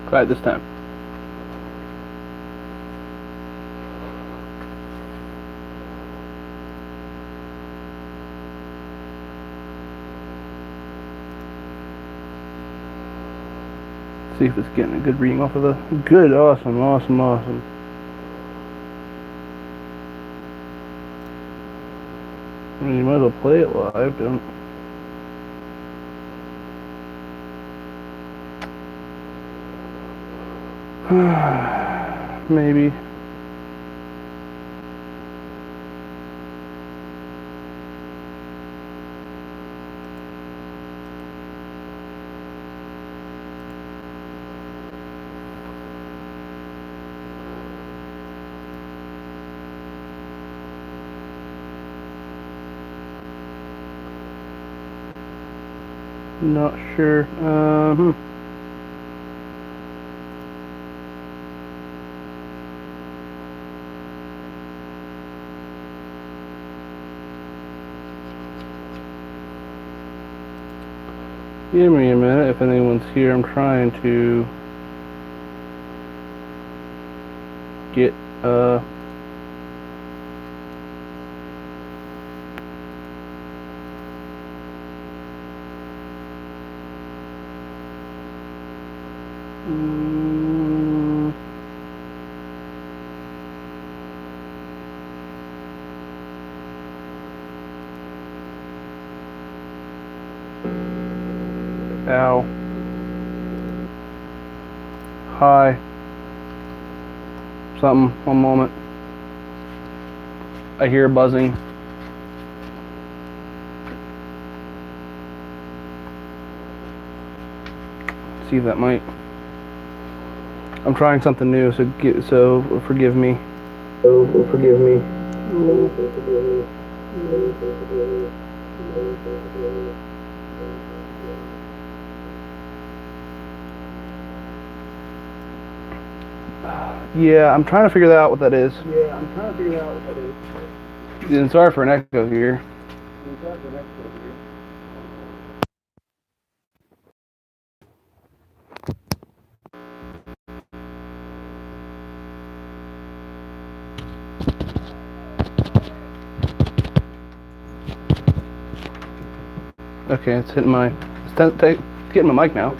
Try it this time. See if it's getting a good reading off of the good. Awesome. I mean, you might as well play it live, don't. Maybe. Not sure. Give me a minute if anyone's here. I'm trying to get ow. Hi. Something. One moment. I hear buzzing. See if that might. I'm trying something new, so forgive me. Forgive me. Yeah, I'm trying to figure out what that is. And sorry for an echo here. Okay, it's hitting my. It's getting my mic now.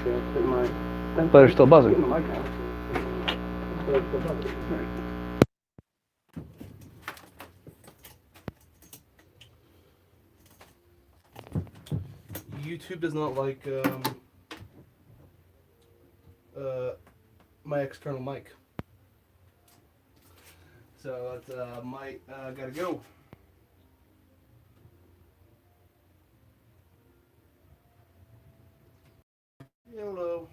But they're still buzzing. YouTube does not like my external mic. So it's gotta go. Hello.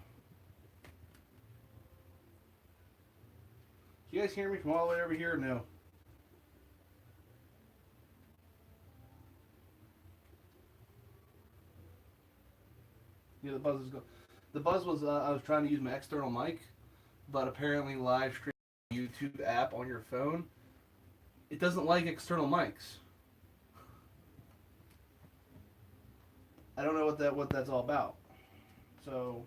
Do you guys hear me from all the way over here or no? Yeah, the buzz is going. The buzz was I was trying to use my external mic, but apparently live stream YouTube app on your phone, it doesn't like external mics. I don't know what that's all about. So,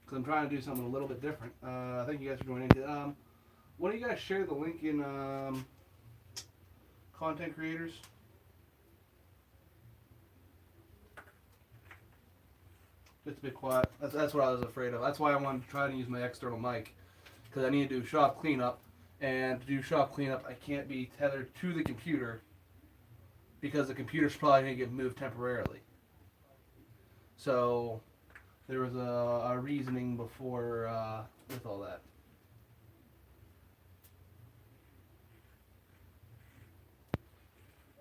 because I'm trying to do something a little bit different. Thank you guys for joining. Why don't you guys share the link in content creators? Just a bit quiet. That's what I was afraid of. That's why I wanted to try to use my external mic, because I need to do shop cleanup, and to do shop cleanup, I can't be tethered to the computer because the computer's probably going to get moved temporarily. So there was a reasoning before with all that.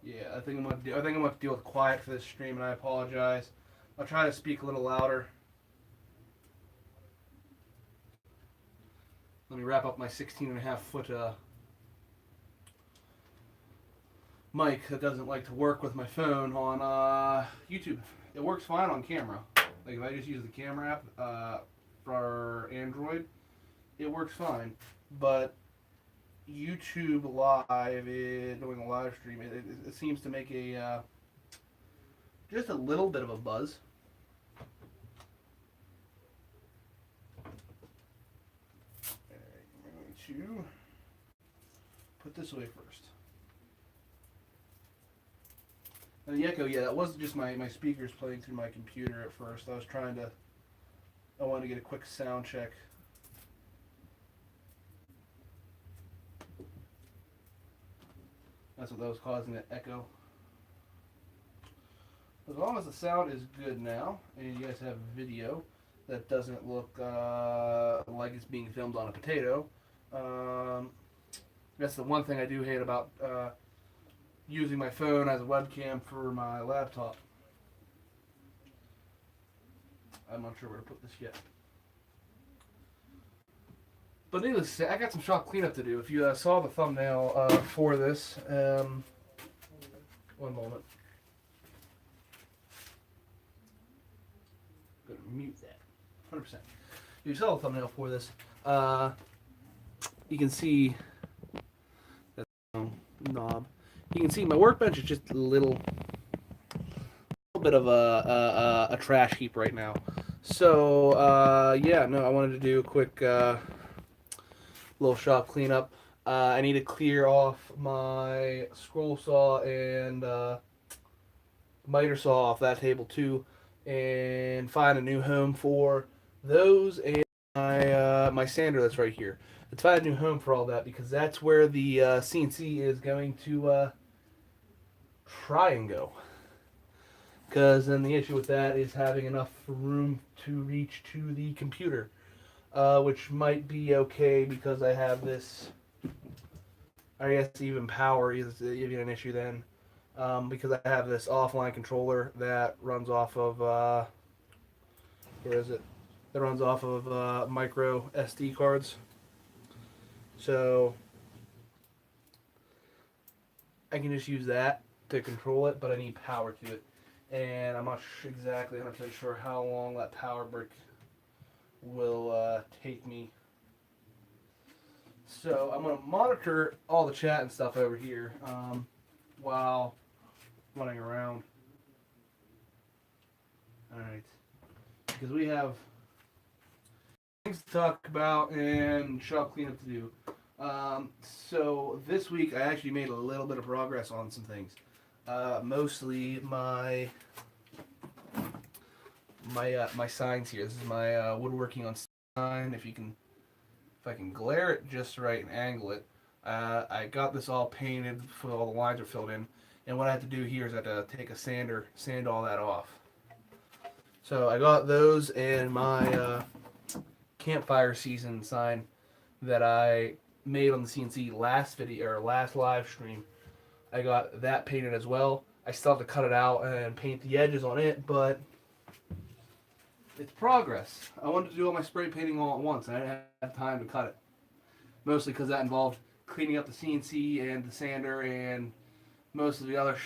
Yeah, I think I'm gonna have to deal with quiet for this stream, and I apologize. I'll try to speak a little louder. Let me wrap up my 16.5 foot mic that doesn't like to work with my phone on YouTube. It works fine on camera. Like if I just use the camera app for Android, it works fine. But YouTube Live, doing a live stream, it seems to make a just a little bit of a buzz. to put this away first. And the echo, yeah, that wasn't just my speakers playing through my computer at first. I wanted to get a quick sound check. That's what that was causing that echo. As long as the sound is good now, and you guys have video that doesn't look like it's being filmed on a potato, that's the one thing I do hate about using my phone as a webcam for my laptop. I'm not sure where to put this yet. But needless to say, I got some shop cleanup to do. If you saw the thumbnail for this, one moment. I'm going to mute that. 100%. If you saw the thumbnail for this, you can see that knob. You can see my workbench is just a little bit of a trash heap right now. So, yeah, no, I wanted to do a quick little shop cleanup. I need to clear off my scroll saw and miter saw off that table too, and find a new home for those, and my sander that's right here. Let's find a new home for all that, because that's where the CNC is going to try and go. Because then the issue with that is having enough room to reach to the computer. Which might be okay because I have this, I guess even power is even an issue then, because I have this offline controller that runs off of, where is it? That runs off of micro SD cards. So I can just use that to control it, but I need power to it. And I'm not exactly 100% sure how long that power brick will take me. So I'm going to monitor all the chat and stuff over here while running around. Alright. Because we have things to talk about and shop cleanup to do. So this week I actually made a little bit of progress on some things. Mostly my signs here. This is my woodworking on sign. If I can glare it just right and angle it, I got this all painted, so all the lines are filled in. And what I have to do here is I have to take a sander, sand all that off. So I got those, and my campfire season sign that I made on the CNC last video or last live stream, I got that painted as well. I still have to cut it out and paint the edges on it, but it's progress. I wanted to do all my spray painting all at once, and I didn't have time to cut it. Mostly because that involved cleaning up the CNC and the sander and most of the other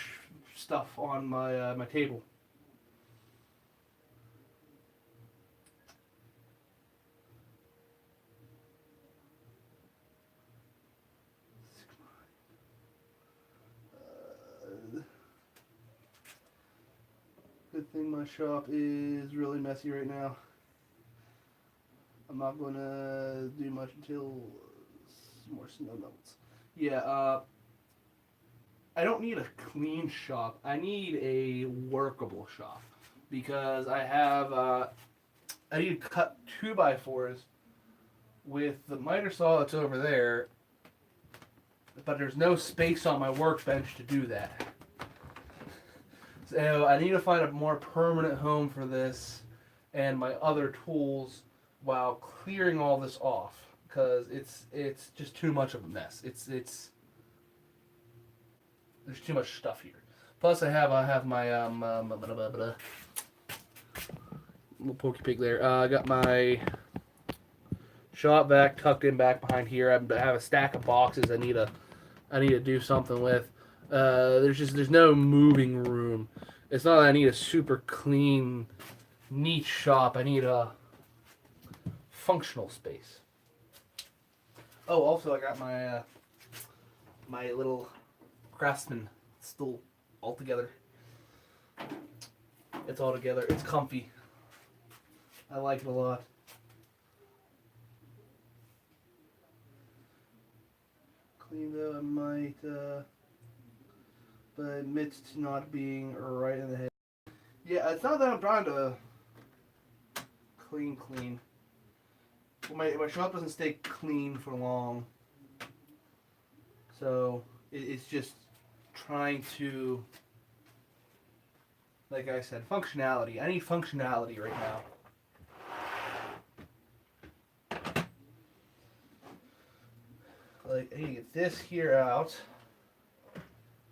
stuff on my my table. Good thing my shop is really messy right now. I'm not going to do much until more snow melts. Yeah, I don't need a clean shop. I need a workable shop. Because I have, I need to cut 2x4s with the miter saw that's over there. But there's no space on my workbench to do that. So I need to find a more permanent home for this and my other tools while clearing all this off, because it's just too much of a mess. There's too much stuff here. Plus I have my little Pokey Pig there. I got my shop vac tucked in back behind here. I have a stack of boxes I need to do something with. There's no moving room. It's not that I need a super clean, neat shop. I need a functional space. Oh, also I got my my little Craftsman stool all together. It's all together. It's comfy. I like it a lot. clean though, I might, but admits to not being right in the head. Yeah, it's not that I'm trying to clean. My shop doesn't stay clean for long. So, it's just trying to, like I said, functionality. I need functionality right now. Like, I need to get this here out.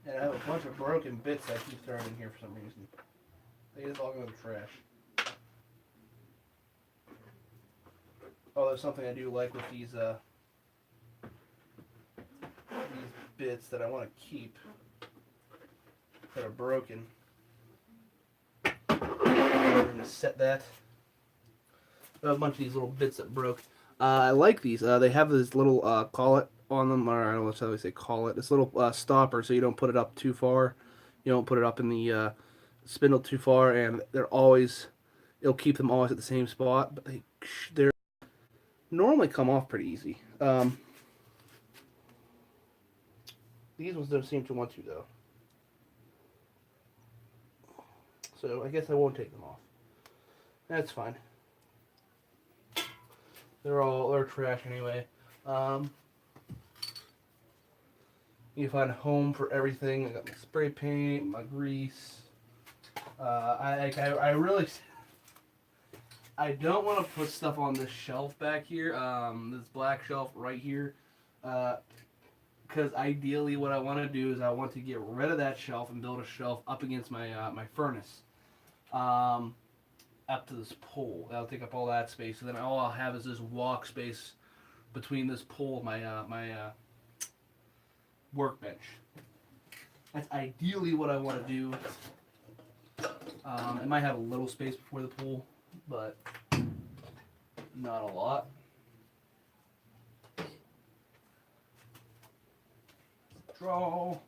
And I have a bunch of broken bits I keep throwing in here for some reason. They just all go in the trash. Oh, there's something I do like with these bits that I want to keep that are broken. I'm going to set that. I have a bunch of these little bits that broke. I like these. They have this little collet on them, or I don't know how we say collet. This little stopper, so you don't put it up too far. You don't put it up in the spindle too far, and they're always. It'll keep them always at the same spot, but they're normally come off pretty easy. These ones don't seem to want to though, so I guess I won't take them off. That's fine. They're trash anyway. You find a home for everything. I got my spray paint, my grease. I really, I don't want to put stuff on this shelf back here. This black shelf right here. Because ideally, what I want to do is I want to get rid of that shelf and build a shelf up against my my furnace. Up to this pole. That'll take up all that space. So then all I'll have is this walk space between this pole and my workbench. That's ideally what I want to do. It might have a little space before the pool, but not a lot. Draw.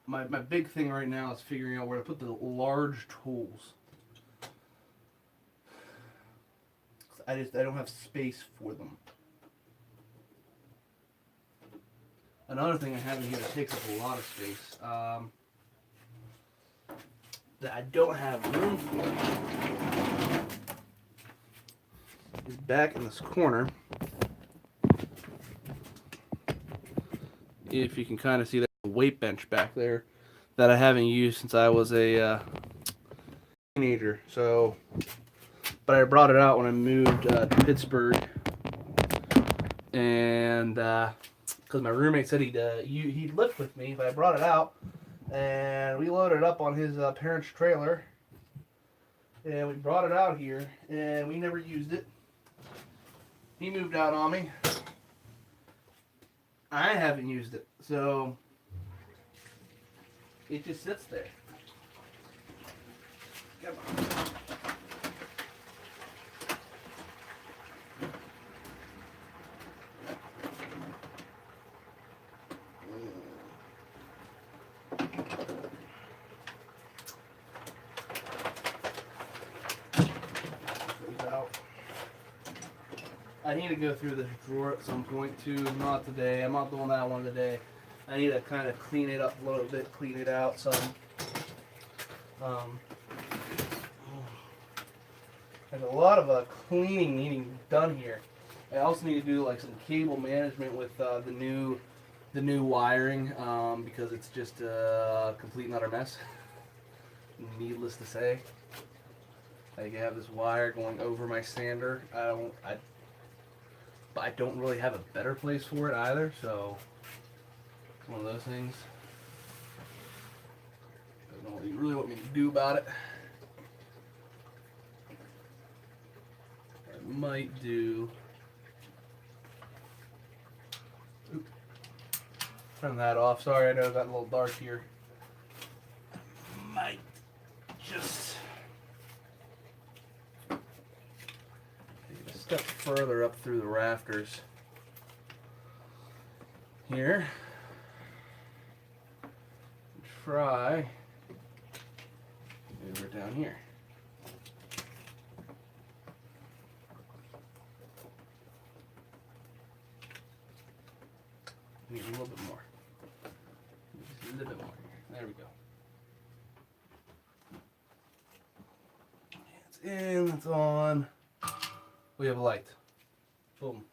My big thing right now is figuring out where to put the large tools. I don't have space for them. Another thing I have in here that takes up a lot of space that I don't have room for is back in this corner. If you can kind of see that weight bench back there that I haven't used since I was a teenager. So, but I brought it out when I moved to Pittsburgh, and because my roommate said he'd lift with me, but I brought it out and we loaded it up on his parents' trailer, and we brought it out here, and we never used it. He moved out on me. I haven't used it, so it just sits there. Come on. I need to go through this drawer at some point too. Not today. I'm not doing that one today. I need to kind of clean it up a little bit, clean it out some. There's a lot of cleaning needing done here. I also need to do like some cable management with the new wiring because it's just a complete and utter mess. Needless to say, I have this wire going over my sander. But I don't really have a better place for it either, so it's one of those things. I don't know what you really want me to do about it. I might do. Oop, turn that off. Sorry, I know it got a little dark here. I might just step further up through the rafters here. Try over down here. Need a little bit more. Just a little bit more. There we go. It's in, it's on. We have a light. Boom.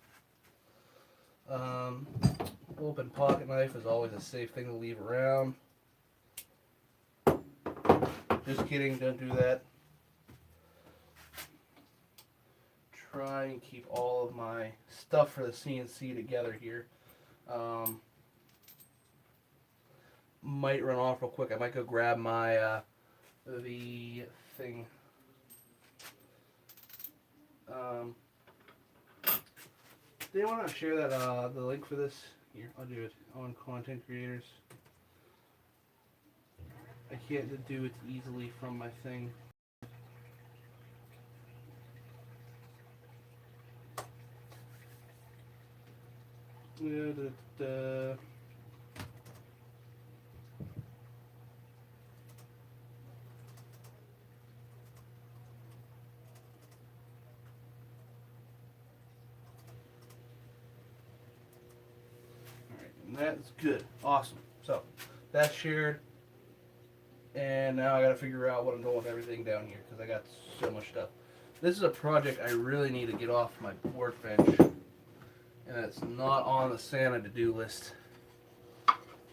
Open pocket knife is always a safe thing to leave around. Just kidding, don't do that. Try and keep all of my stuff for the CNC together here. Might run off real quick. I might go grab my the thing. Do you want to share that the link for this? Here, I'll do it on Content Creators. I can't do it easily from my thing. That's good. Awesome. So, that's shared. And now I gotta figure out what I'm doing with everything down here, because I got so much stuff. This is a project I really need to get off my workbench. And it's not on the Santa to-do list.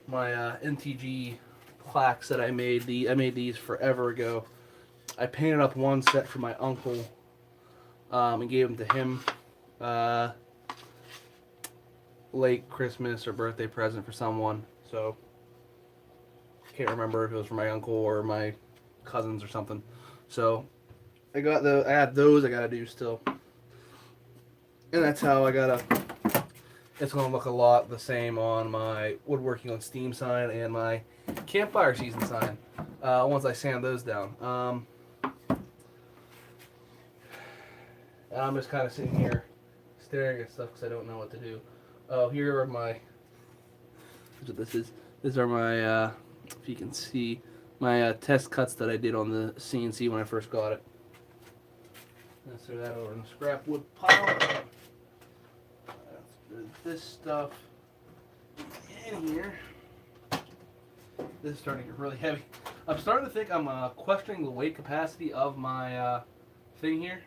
My NTG plaques that I made these forever ago. I painted up one set for my uncle and gave them to him. Late Christmas or birthday present for someone, so can't remember if it was for my uncle or my cousins or something. So I had those I gotta do still, and that's how I gotta. It's gonna look a lot the same on my woodworking on Steam sign and my campfire season sign once I sand those down. I'm just kind of sitting here staring at stuff because I don't know what to do. Oh, here are my. Here's what this is. These are my, if you can see, my test cuts that I did on the CNC when I first got it. Let's throw that over in the scrap wood pile. Let's put this stuff in here. This is starting to get really heavy. I'm starting to think I'm questioning the weight capacity of my thing here,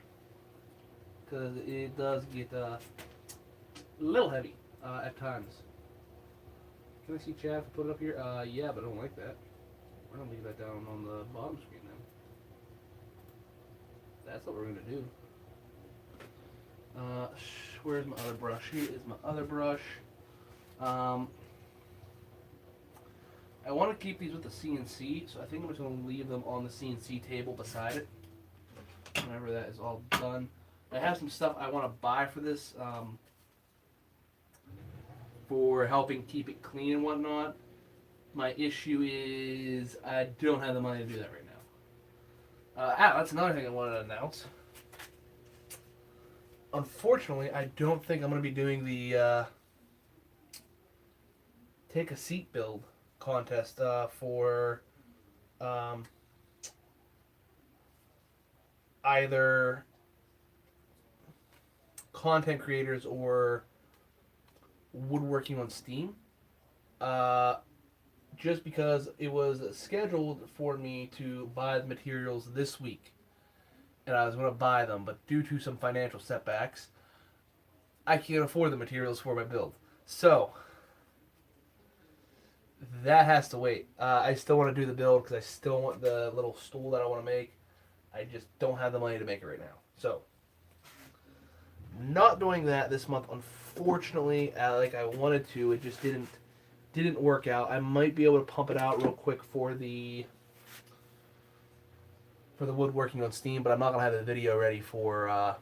because it does get a little heavy. At times. Can I see Chad if I put it up here? Yeah, but I don't like that. We're going to leave that down on the bottom screen then. That's what we're going to do. Where's my other brush? Here is my other brush. I want to keep these with the CNC, so I think I'm just going to leave them on the CNC table beside it. Whenever that is all done. I have some stuff I want to buy for this. For helping keep it clean and whatnot. My issue is I don't have the money to do that right now. That's another thing I wanted to announce. Unfortunately, I don't think I'm going to be doing the take a seat build contest for either content creators or woodworking on Steam, just because it was scheduled for me to buy the materials this week, and I was going to buy them, but due to some financial setbacks, I can't afford the materials for my build. So that has to wait. I still want to do the build because I still want the little stool that I want to make. I just don't have the money to make it right now. So not doing that this month, unfortunately, like I wanted to. It just didn't work out. I might be able to pump it out real quick for the woodworking on Steam, but I'm not gonna have the video ready for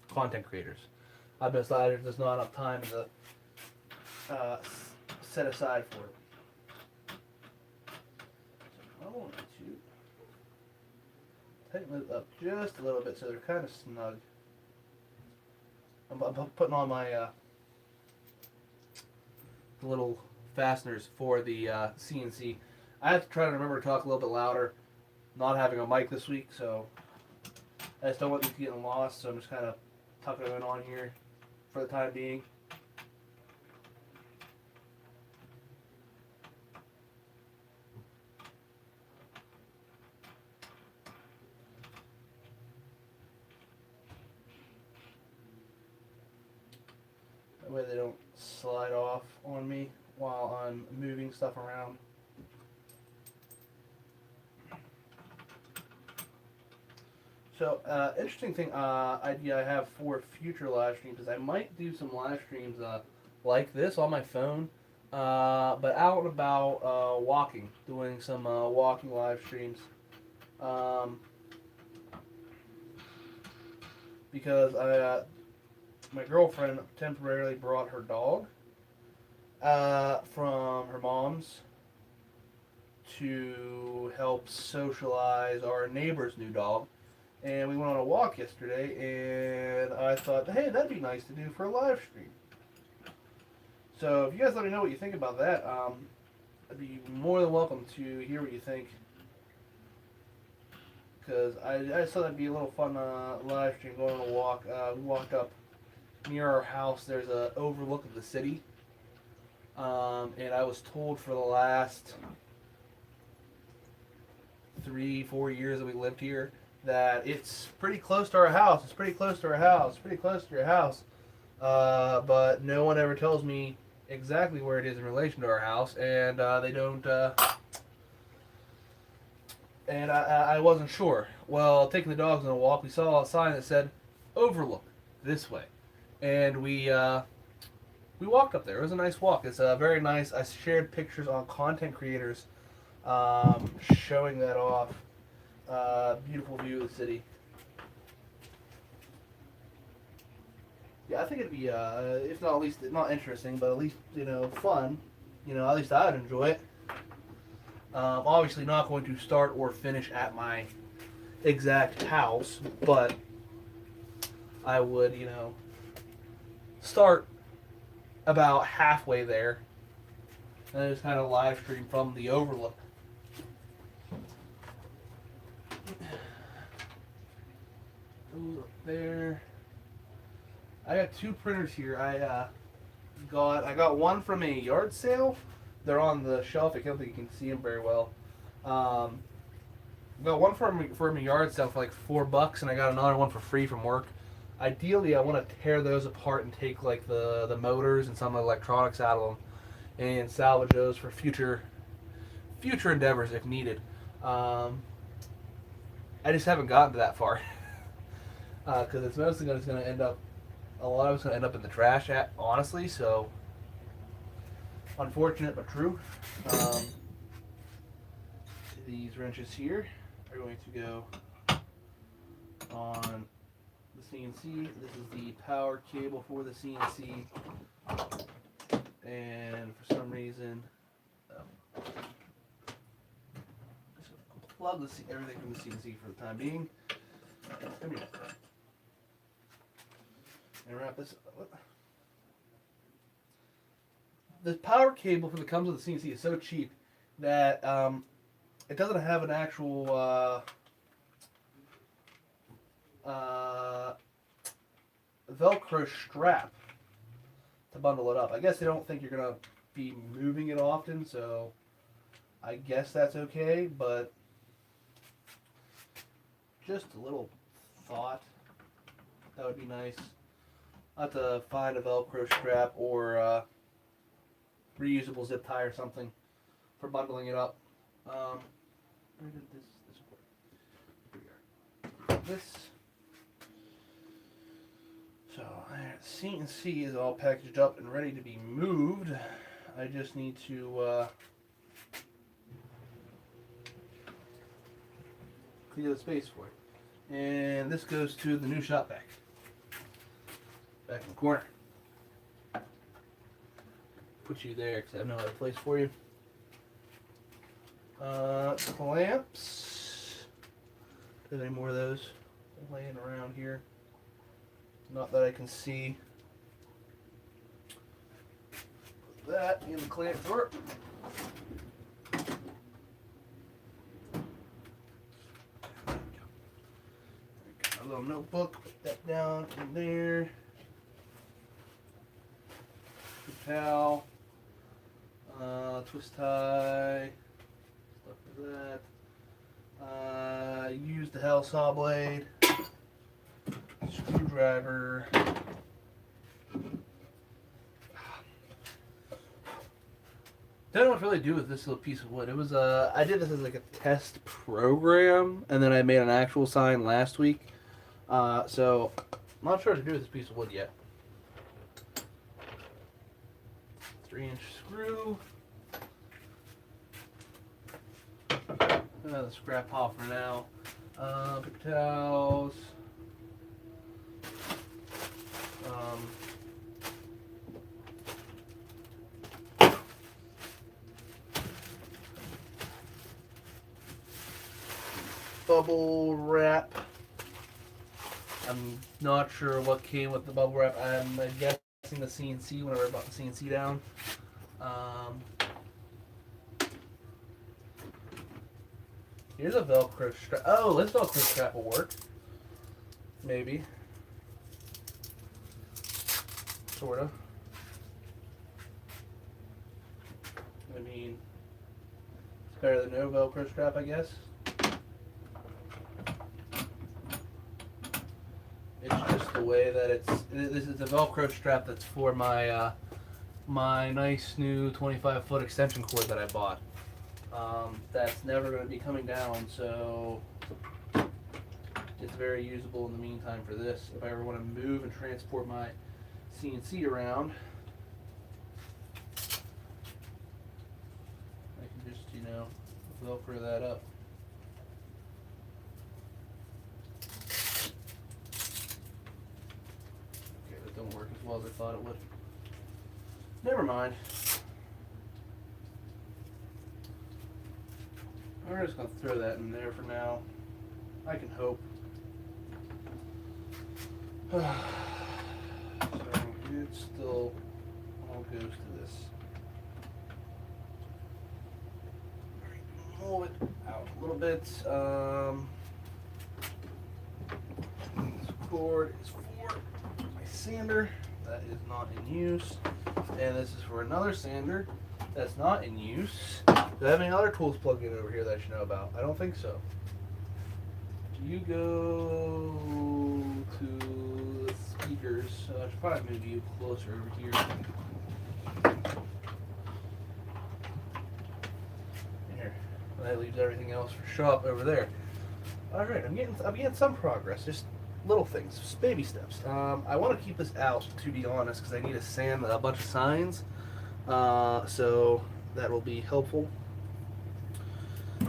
content creators. I've decided there's not enough time to set aside for it. I want to tighten it up just a little bit so they're kind of snug. I'm putting on my little fasteners for the CNC. I have to try to remember to talk a little bit louder. Not having a mic this week, so I just don't want these getting lost, so I'm just kind of tuck them in on here for the time being. That way they don't slide off on me while I'm moving stuff around. So, interesting thing, idea I have for future live streams is I might do some live streams like this on my phone, but out and about walking, doing some walking live streams. Because my girlfriend temporarily brought her dog from her mom's to help socialize our neighbor's new dog. And we went on a walk yesterday, and I thought, hey, that'd be nice to do for a live stream. So if you guys let me know what you think about that, I'd be more than welcome to hear what you think. Because I just thought that'd be a little fun live stream, going on a walk. We walked up near our house. There's an overlook of the city. And I was told for the last 3-4 years that we lived here that it's pretty close to our house. It's pretty close to our house. It's pretty close to your house. But no one ever tells me exactly where it is in relation to our house, and they don't. And I wasn't sure. Well, taking the dogs on a walk, we saw a sign that said "Overlook this way," and we walked up there. It was a nice walk. It's very nice. I shared pictures on Content Creators showing that off. Beautiful view of the city. Yeah, I think it'd be, if not at least not interesting, but at least fun. At least I would enjoy it. Obviously, not going to start or finish at my exact house, but I would, start about halfway there, and then just kind of live stream from the overlook. Up there. I got 2 printers here. I got one from a yard sale. They're on the shelf. I don't think you can see them very well. Got one from a yard sale for like $4, and I got another one for free from work. Ideally, I want to tear those apart and take like the motors and some of the electronics out of them, and salvage those for future endeavors if needed. I just haven't gotten to that far. Because it's mostly going to end up, a lot of it's going to end up in the trash, honestly, so unfortunate but true. These wrenches here are going to go on the CNC. This is the power cable for the CNC, and for some reason, just unplug everything from the CNC for the time being. Come here. And wrap this up. The power cable that comes with the CNC is so cheap that it doesn't have an actual Velcro strap to bundle it up. I guess they don't think you're going to be moving it often, so I guess that's okay, but just a little thought. That would be nice. I'll have to find a Velcro strap or reusable zip tie or something for bundling it up. Where did this work? Here we are. This. So, CNC is all packaged up and ready to be moved. I just need to clear the space for it. And this goes to the new shop vac. Back in the corner. Put you there because I have no other place for you. Clamps. Do you have any more of those laying around here? Not that I can see. Put that in the clamp drawer. A little notebook, put that down in there. Towel, twist tie, stuff like that. Use the Hell saw blade, screwdriver. Don't know what to really do with this little piece of wood. It was I did this as like a test program, and then I made an actual sign last week. So I'm not sure what to do with this piece of wood yet. 3-inch screw. The scrap pile for now. Paper towels. Bubble wrap. I'm not sure what came with the bubble wrap. I'm guessing the CNC whenever I bought the CNC down. Here's a Velcro strap. Oh, this Velcro strap will work. Maybe. Sort of. I mean, it's better than no Velcro strap, I guess. It's just the way that this is a Velcro strap that's for my my nice new 25-foot extension cord that I bought. That's never going to be coming down, so it's very usable in the meantime for this. If I ever want to move and transport my CNC around, I can just, Velcro that up. Okay, that don't work as well as I thought it would. Never mind. We're just going to throw that in there for now. I can hope. So it still all goes to this. Move it out a little bit. This cord is for my sander. That is not in use. And this is for another sander that's not in use. Do I have any other tools plugged in over here that I should know about? I don't think so. You go to the speakers. I should probably move you closer over here. Here. That leaves everything else for shop over there. Alright, I'm getting some progress. Just little things. Just baby steps. I want to keep this out, to be honest, because I need to sand a bunch of signs. So that will be helpful.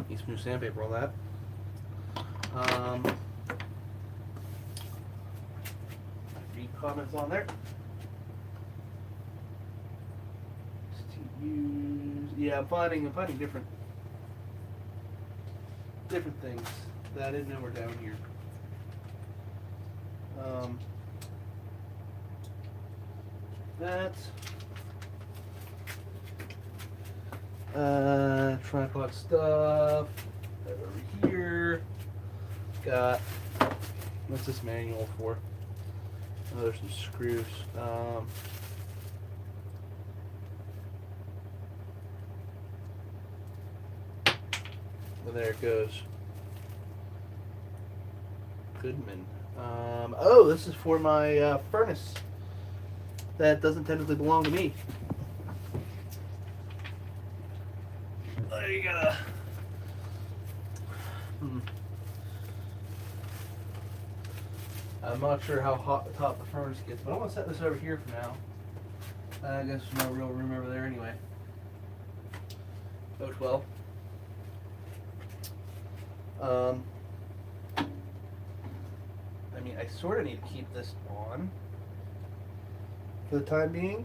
Need some new sandpaper on that. Read comments on there. Yeah, I'm finding different things that I didn't know were down here. Tripod stuff. Over here. Got, what's this manual for? Oh, there's some screws. Well, there it goes. Goodman. Oh, this is for my furnace. That doesn't technically belong to me. You gotta. I'm not sure how hot the top of the furnace gets, but I'm gonna set this over here for now. I guess there's no real room over there anyway. Oh, 12. I mean, I sort of need to keep this on for the time being.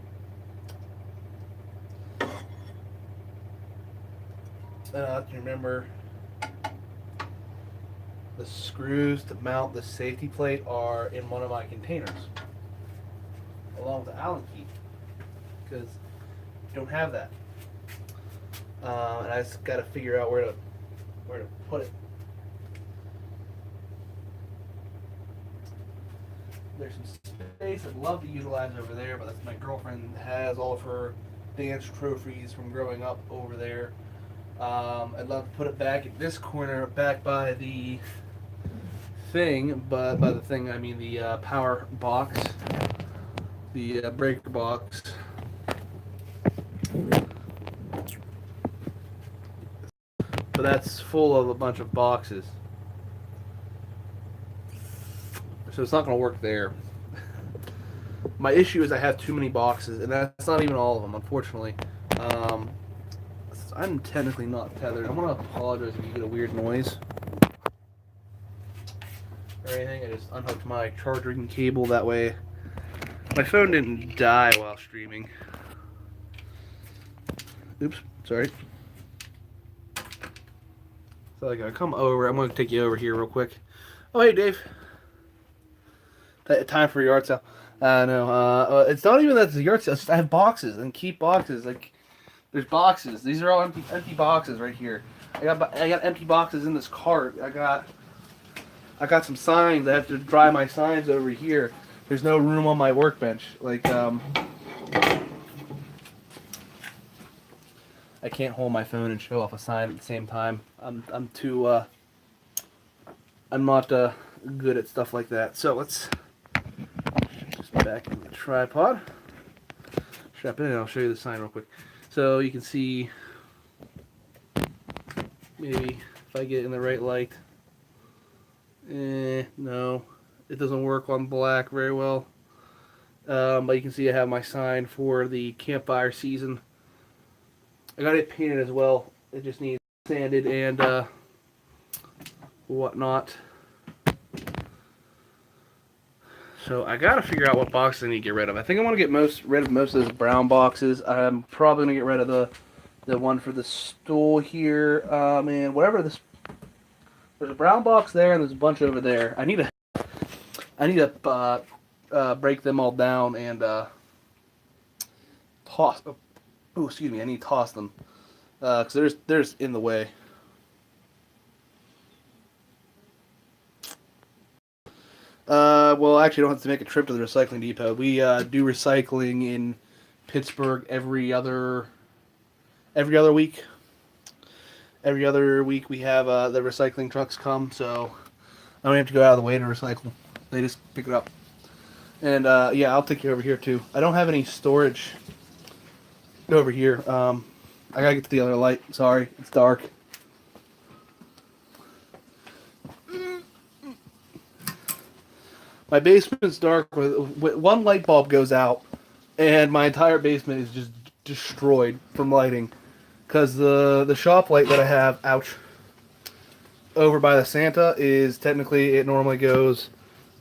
I have to remember the screws to mount the safety plate are in one of my containers, along with the Allen key, because you don't have that. And I just got to figure out where to put it. There's some space I'd love to utilize over there, but that's my girlfriend has all of her dance trophies from growing up over there. I'd love to put it back in this corner, back by the thing, but by the thing I mean the power box, the breaker box. So that's full of a bunch of boxes. So it's not going to work there. My issue is I have too many boxes, and that's not even all of them, unfortunately. Um, I'm technically not tethered. I'm going to apologize if you get a weird noise or anything. I just unhooked my charging cable that way. My phone didn't die while streaming. Oops, sorry. So I gotta come over. I'm gonna take you over here real quick. Oh, hey, Dave. Time for a yard sale. No, it's not even that it's a yard sale. It's just I have boxes and keep boxes. Like, there's boxes. These are all empty boxes right here. I got empty boxes in this cart. I got some signs. I have to dry my signs over here. There's no room on my workbench. Like, I can't hold my phone and show off a sign at the same time. I'm too I'm not good at stuff like that. So let's just back in the tripod. Strap it in and I'll show you the sign real quick. So you can see maybe if I get it in the right light. No. It doesn't work on black very well. But you can see I have my sign for the campfire season. I got it painted as well. It just needs sanded and whatnot. So I gotta figure out what boxes I need to get rid of. I think I want to get rid of most of those brown boxes. I'm probably gonna get rid of the one for the stool here. And whatever this. There's a brown box there and there's a bunch over there. I need to break them all down and toss. Oh, excuse me. I need to toss them because there's in the way. Well, actually, I don't have to make a trip to the recycling depot. We do recycling in Pittsburgh every other week. Every other week we have the recycling trucks come, so I don't have to go out of the way to recycle. They just pick it up. And yeah, I'll take you over here too. I don't have any storage over here. I gotta get to the other light. Sorry, it's dark. My basement's dark with one light bulb goes out, and my entire basement is just destroyed from lighting. Because the shop light that I have, ouch, over by the Santa is technically, it normally goes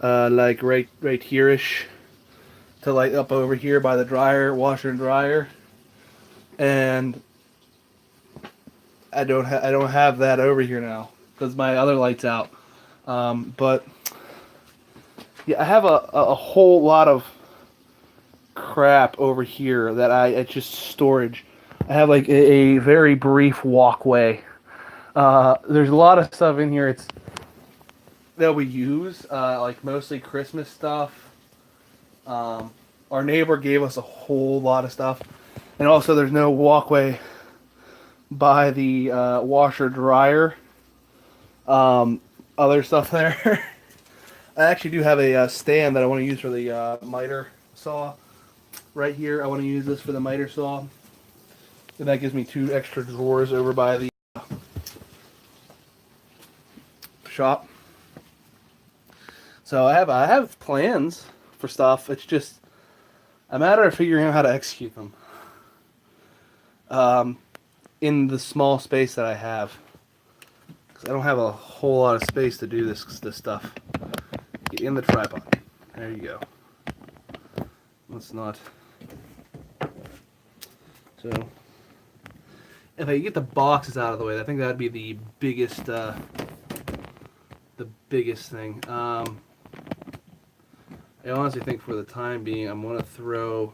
like right here-ish to light up over here by the dryer, washer and dryer. And I don't have that over here now because my other light's out. But yeah, I have a whole lot of crap over here that it's just storage. I have like a very brief walkway. There's a lot of stuff in here that we use, like mostly Christmas stuff. Our neighbor gave us a whole lot of stuff. And also there's no walkway by the washer dryer. Other stuff there. I actually do have a stand that I want to use for the miter saw. Right here, I want to use this for the miter saw. And that gives me 2 extra drawers over by the shop. So I have plans for stuff. It's just a matter of figuring out how to execute them. In the small space that I have. Because I don't have a whole lot of space to do this stuff. Get in the tripod. There you go. Let's not. So, if I get the boxes out of the way, I think that'd be the biggest thing. I honestly think for the time being, I'm going to throw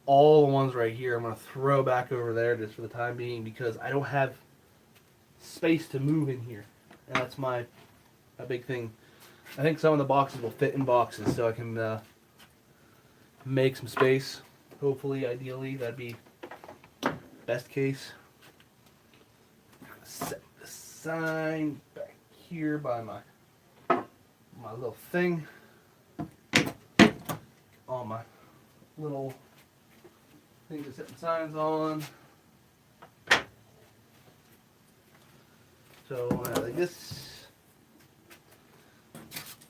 all the ones right here. I'm going to throw back over there just for the time being because I don't have space to move in here. And that's my big thing. I think some of the boxes will fit in boxes, so I can make some space. Hopefully, ideally, that'd be best case. Set the sign back here by my little thing. All my little things to set the signs on. So like this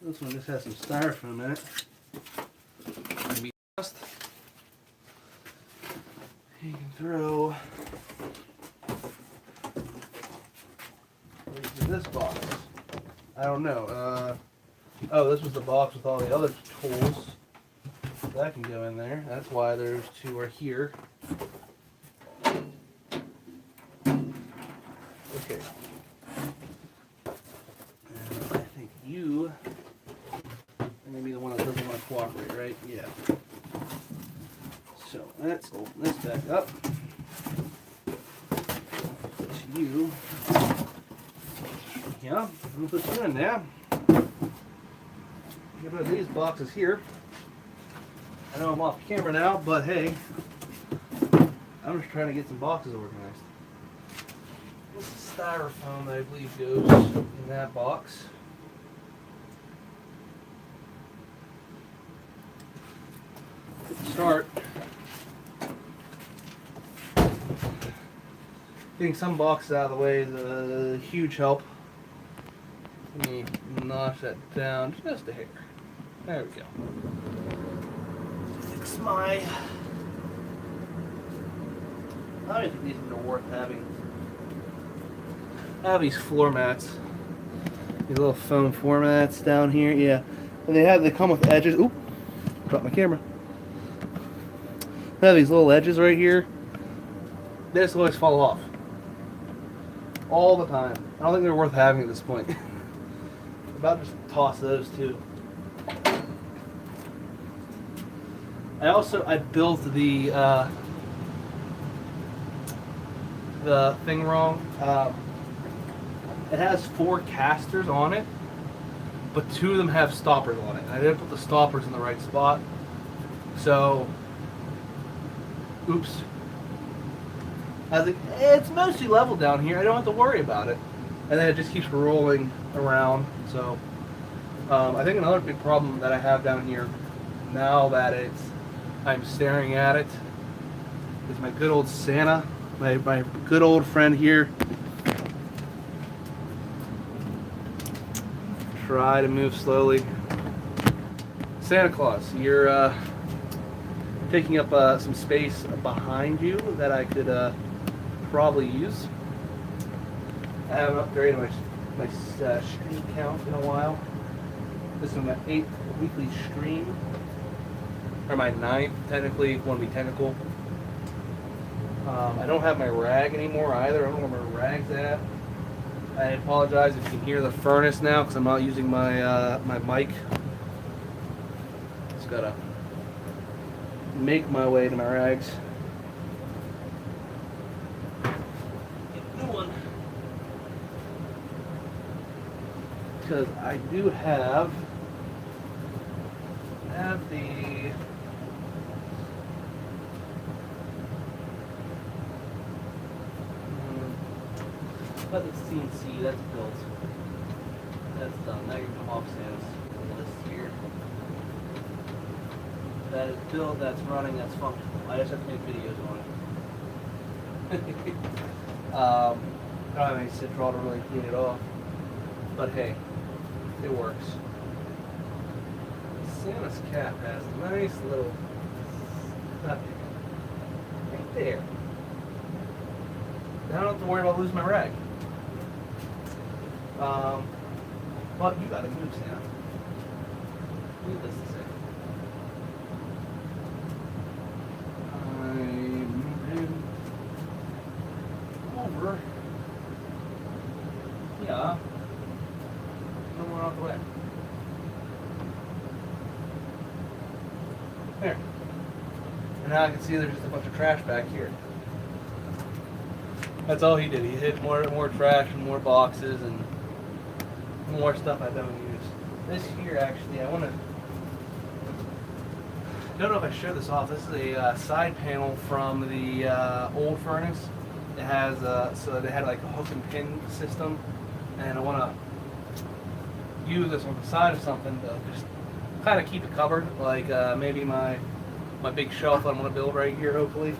one just has some styrofoam in it. Maybe dust. You can throw in this box. I don't know. Oh, this was the box with all the other tools. That can go in there. That's why those two are here. Okay. And I think you are going to be the one that doesn't want to cooperate, right? Yeah. So let's open this back up. Put you. Yeah, I'm going to put you in there. Get rid of these boxes here. I know I'm off camera now, but hey, I'm just trying to get some boxes organized. This is styrofoam that I believe goes in that box. Good start. Getting some boxes out of the way is a huge help. Let me notch that down just a hair. There we go. Fix my... I don't think these are worth having. I have these floor mats. These little foam floor mats down here, yeah. And they come with edges. Oop! Dropped my camera. They have these little edges right here. They just always fall off. All the time. I don't think they're worth having at this point. About to just toss those too. I built the thing wrong. It has 4 casters on it, but 2 of them have stoppers on it. And I didn't put the stoppers in the right spot, so oops. I was like, it's mostly level down here. I don't have to worry about it. And then it just keeps rolling around. So I think another big problem that I have down here now that I'm staring at it is my good old Santa, my good old friend here. Try to move slowly. Santa Claus, you're taking up some space behind you that I could probably use. I haven't upgraded my stream count in a while. This is my 8th weekly stream, or my 9th technically, want to be technical. I don't have my rag anymore either. I don't know where my rag's at. I apologize if you can hear the furnace now because I'm not using my my mic. Just gotta make my way to my rags. Get a new one. Because I do have the but it's CNC, that's built. That's done. Now you come off Santa's list here. That is built, that's running, that's functional. I just have to make videos on it. I don't have any Citrol to really clean it off. But hey, it works. Santa's cap has a nice little stuffing right there. Now I don't have to worry about losing my rag. But you gotta move, Santa. Needless to say. I'm moving over. Yeah. No more out the way. There. And now I can see there's just a bunch of trash back here. That's all he did. He hid more trash and more boxes and more stuff I don't use. This here, actually, I want to. Don't know if I showed this off. This is a side panel from the old furnace. It has so they had like a hook and pin system, and I want to use this on the side of something to just kind of keep it covered. Like maybe my big shelf that I'm going to build right here, hopefully.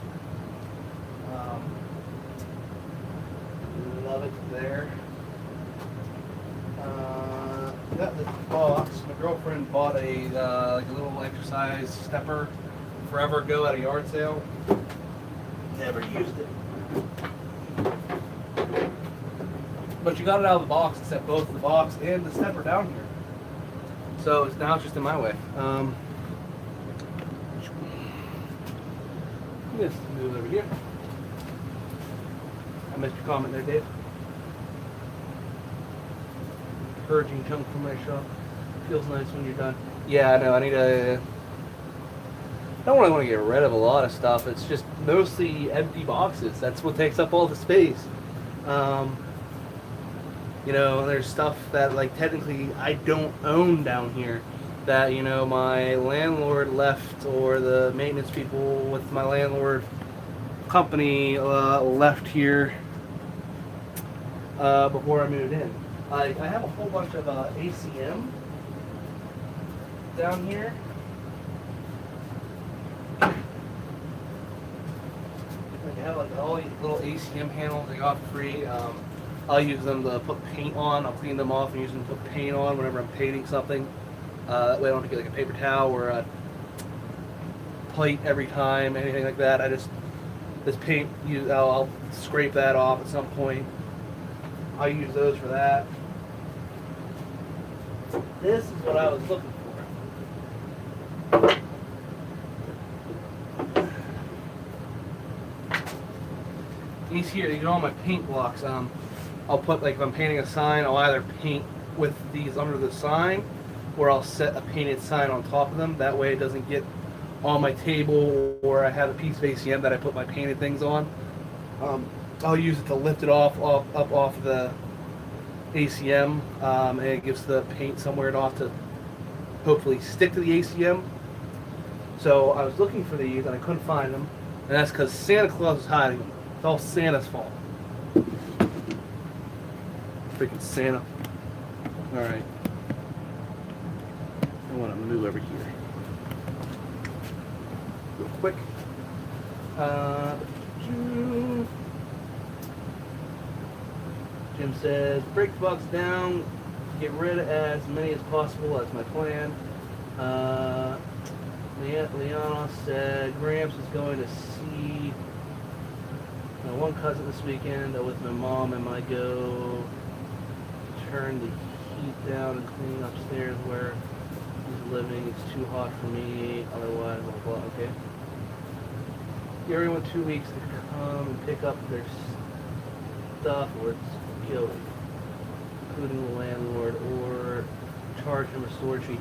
Love it there. Got this box. My girlfriend bought a like a little exercise stepper forever ago at a yard sale. Never used it. But you got it out of the box, except both the box and the stepper down here. So now it's just in my way. Just move over here. I missed your comment there, Dave. Purging junk from my shop. Feels nice when you're done. Yeah, I know. I need to. I don't really want to get rid of a lot of stuff. It's just mostly empty boxes. That's what takes up all the space. You know, there's stuff that like technically I don't own down here. That my landlord left, or the maintenance people with my landlord company left here before I moved in. I have a whole bunch of ACM down here. Like I have like all these little ACM panels they got free. I'll use them to put paint on. I'll clean them off and use them to put paint on whenever I'm painting something. That way I don't have to get like a paper towel or a plate every time, anything like that. This paint, I'll scrape that off at some point. I'll use those for that. This is what I was looking for. These are all my paint blocks. I'll put, like, if I'm painting a sign, I'll either paint with these under the sign, or I'll set a painted sign on top of them. That way it doesn't get on my table, or I have a piece of ACM that I put my painted things on. I'll use it to lift it up off the ACM, and it gives the paint somewhere off to hopefully stick to the ACM. So I was looking for these and I couldn't find them, and that's because Santa Claus is hiding them. It's all Santa's fault. Freaking Santa. Alright. I want to move over here real quick. Jim says, break the box down, get rid of as many as possible. That's my plan. Liana said, Gramps is going to see my one cousin this weekend with my mom, and might go turn the heat down and clean upstairs where he's living. It's too hot for me, otherwise, blah, blah, okay. Give everyone 2 weeks to come and pick up their stuff, or it's killed, including the landlord, or charge him a storage fee.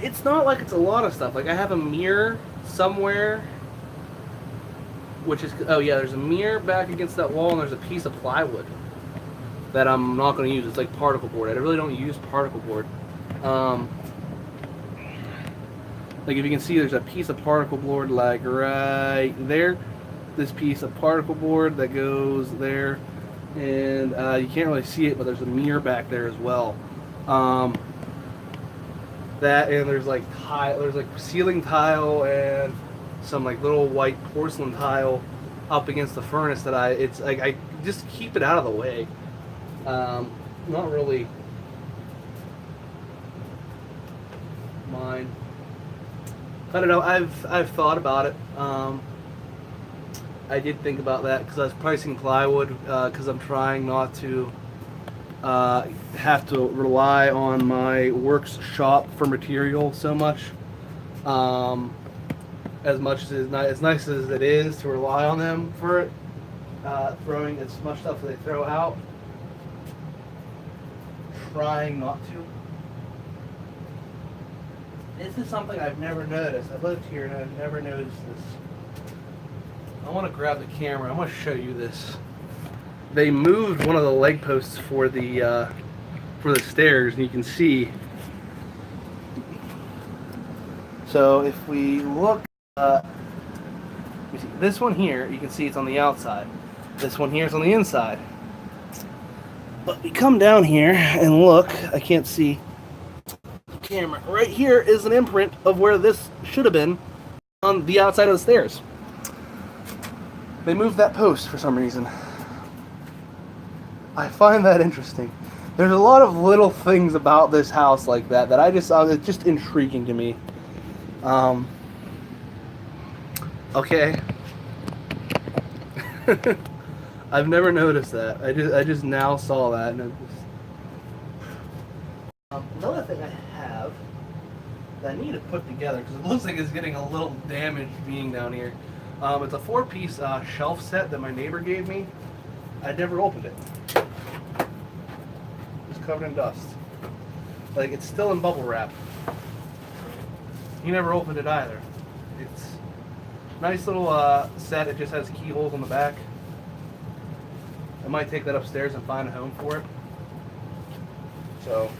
It's not like it's a lot of stuff. Like, I have a mirror somewhere, which is, oh yeah, there's a mirror back against that wall, and there's a piece of plywood that I'm not going to use. It's like particle board. I really don't use particle board. Like, if you can see, there's a piece of particle board like right there. This piece of particle board that goes there, and you can't really see it, but there's a mirror back there as well. That, and there's like tile, there's like ceiling tile and some like little white porcelain tile up against the furnace that it's like I just keep it out of the way. Not really mine. I don't know. I've thought about it. I did think about that because I was pricing plywood because I'm trying not to have to rely on my works shop for material so much. As much as nice as it is to rely on them for it, throwing as much stuff as they throw out, trying not to. This is something I've never noticed. I've lived here and I've never noticed this. I want to grab the camera. I want to show you this. They moved one of the leg posts for the stairs, and you can see So if we look, this one here, you can see it's on the outside. This one here is on the inside. But we come down here and look, I can't see the camera. Right here is an imprint of where this should have been on the outside of the stairs. They moved that post for some reason. I find that interesting. There's a lot of little things about this house like that that I just it's just intriguing to me. Okay. I've never noticed that. I just now saw that, and another thing I have that I need to put together because it looks like it's getting a little damaged being down here. It's a 4-piece shelf set that my neighbor gave me. I never opened it. It's covered in dust. Like, it's still in bubble wrap. He never opened it either. It's a nice little set. It just has keyholes on the back. I might take that upstairs and find a home for it. So,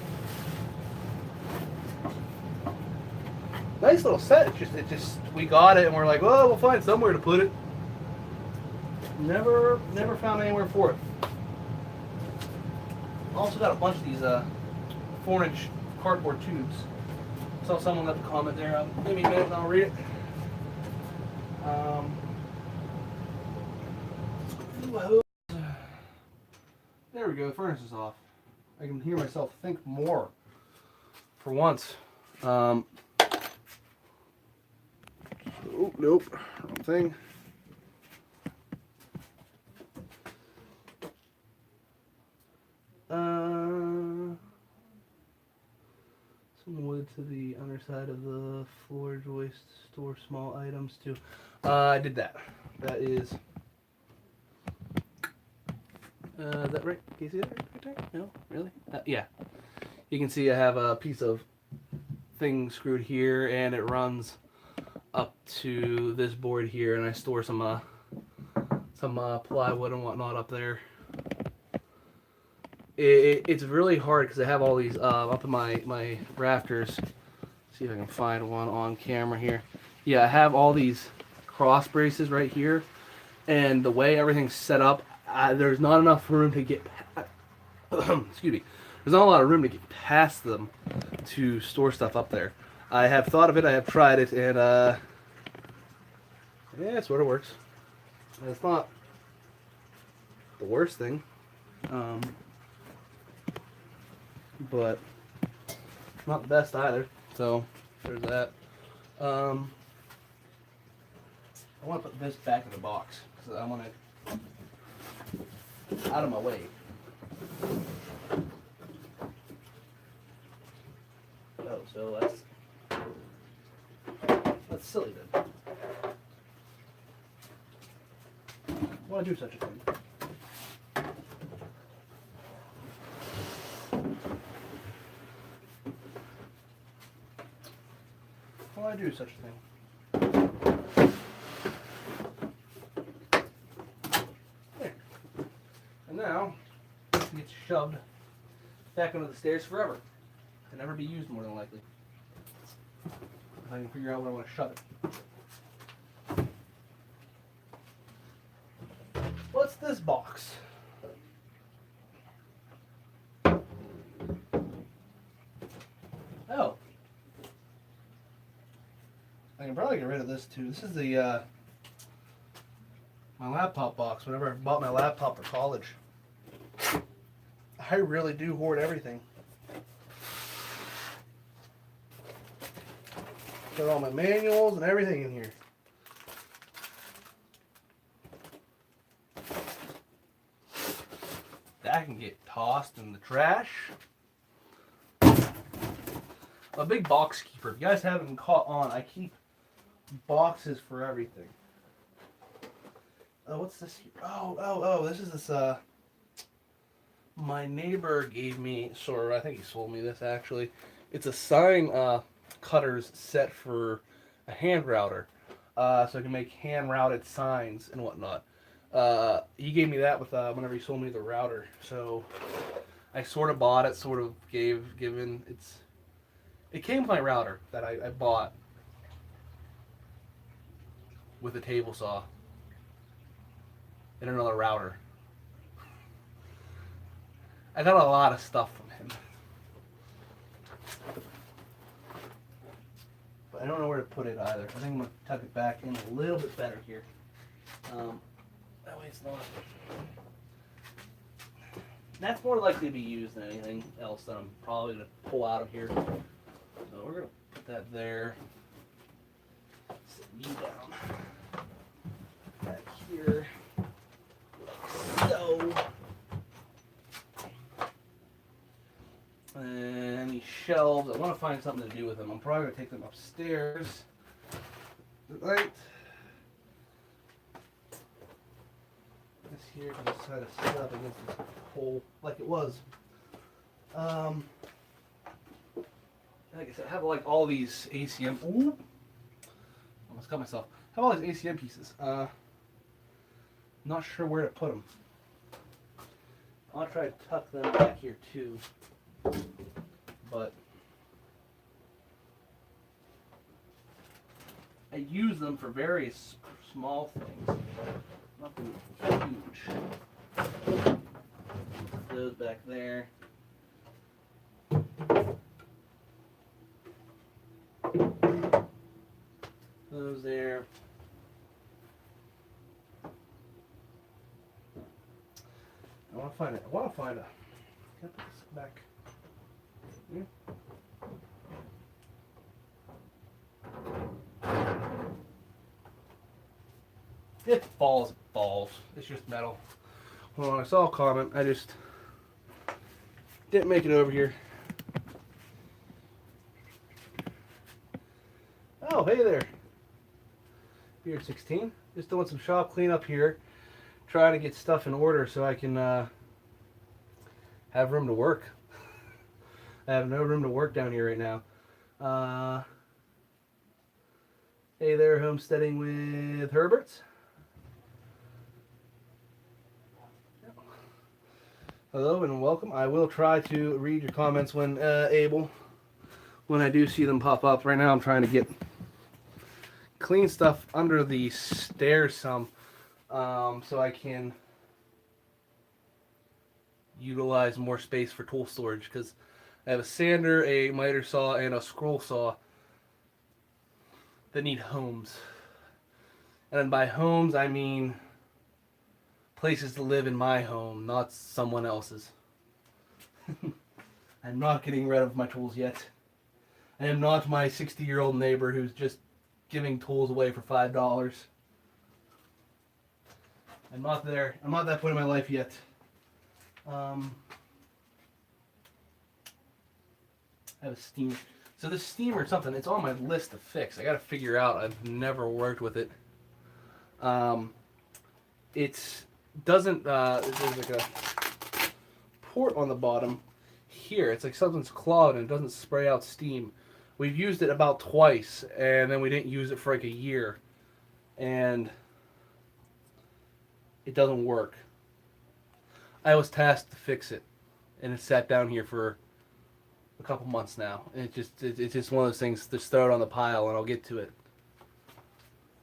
nice little set. It just we got it and we're like, well, we'll find somewhere to put it. Never found anywhere for it. Also got a bunch of these 4-inch cardboard tubes. Saw someone left a comment there. Give me a minute and I'll read it. There we go. The furnace is off. I can hear myself think more for once. Oh, nope. Wrong thing. Some wood to the underside of the floor joist. Store small items too. I did that. That is. Is that right? Can you see that right there? No? Really? Yeah. You can see I have a piece of thing screwed here, and it runs up to this board here, and I store some plywood and whatnot up there. It's really hard because I have all these up in my rafters. See if I can find one on camera here. Yeah, I have all these cross braces right here, and the way everything's set up, there's not enough room to get excuse me. There's not a lot of room to get past them to store stuff up there. I have thought of it, I have tried it, and yeah, it sort of works. And it's not the worst thing, but not the best either. So there's that. I want to put this back in the box because I want it out of my way. Oh, so that's silly then. Why do such a thing? Why do such a thing? There. And now it gets shoved back under the stairs forever. To never be used more than likely. If I can figure out where I want to shove it. What's this box? Oh. I can probably get rid of this too. This is the my laptop box whenever I bought my laptop for college. I really do hoard everything. Got all my manuals and everything in here. That can get tossed in the trash. I'm a big box keeper. If you guys haven't caught on, I keep boxes for everything. Oh, what's this here? Oh, this is this, my neighbor gave me, sort of, I think he sold me this actually. It's a sign, cutters set for a hand router, so I can make hand routed signs and whatnot. He gave me that with whenever he sold me the router, so I sort of bought it, sort of given it came with my router that I bought with a table saw and another router. I got a lot of stuff from him. But I don't know where to put it either. I think I'm going to tuck it back in a little bit better here. That way it's not... That's more likely to be used than anything else that I'm probably going to pull out of here. So we're going to put that there. Sit you down. Back here. Like so. And these shelves, I want to find something to do with them. I'm probably going to take them upstairs. Right. This here can just kind of sit up against this hole like it was. Like I said, I have like all these ACM. Ooh, almost cut myself. I have all these ACM pieces. Not sure where to put them. I'll try to tuck them back here too. But I use them for various small things. Nothing huge. Those back there. Those there. I want to find it. Can I put this back? Here? If it falls, it falls. It's just metal. Well, I saw a comment. I just didn't make it over here. Oh, hey there. Beard 16. Just doing some shop cleanup here. Trying to get stuff in order so I can have room to work. I have no room to work down here right now. Hey there, homesteading with Herberts. Hello and welcome. I will try to read your comments when able, when I do see them pop up. Right now I'm trying to get clean stuff under the stairs some, so I can utilize more space for tool storage, because I have a sander, a miter saw, and a scroll saw that need homes. And by homes I mean places to live in my home, not someone else's. I'm not getting rid of my tools yet. I am not my 60-year-old neighbor who's just giving tools away for $5. I'm not there. I'm not at that point in my life yet. I have a steamer. So this steamer is something, it's on my list to fix. I got to figure out. I've never worked with it. It's doesn't, there's like a port on the bottom here. It's like something's clogged and it doesn't spray out steam. We've used it about twice and then we didn't use it for like a year. And it doesn't work. I was tasked to fix it and it sat down here for a couple months now. And it's just one of those things, just throw it on the pile and I'll get to it.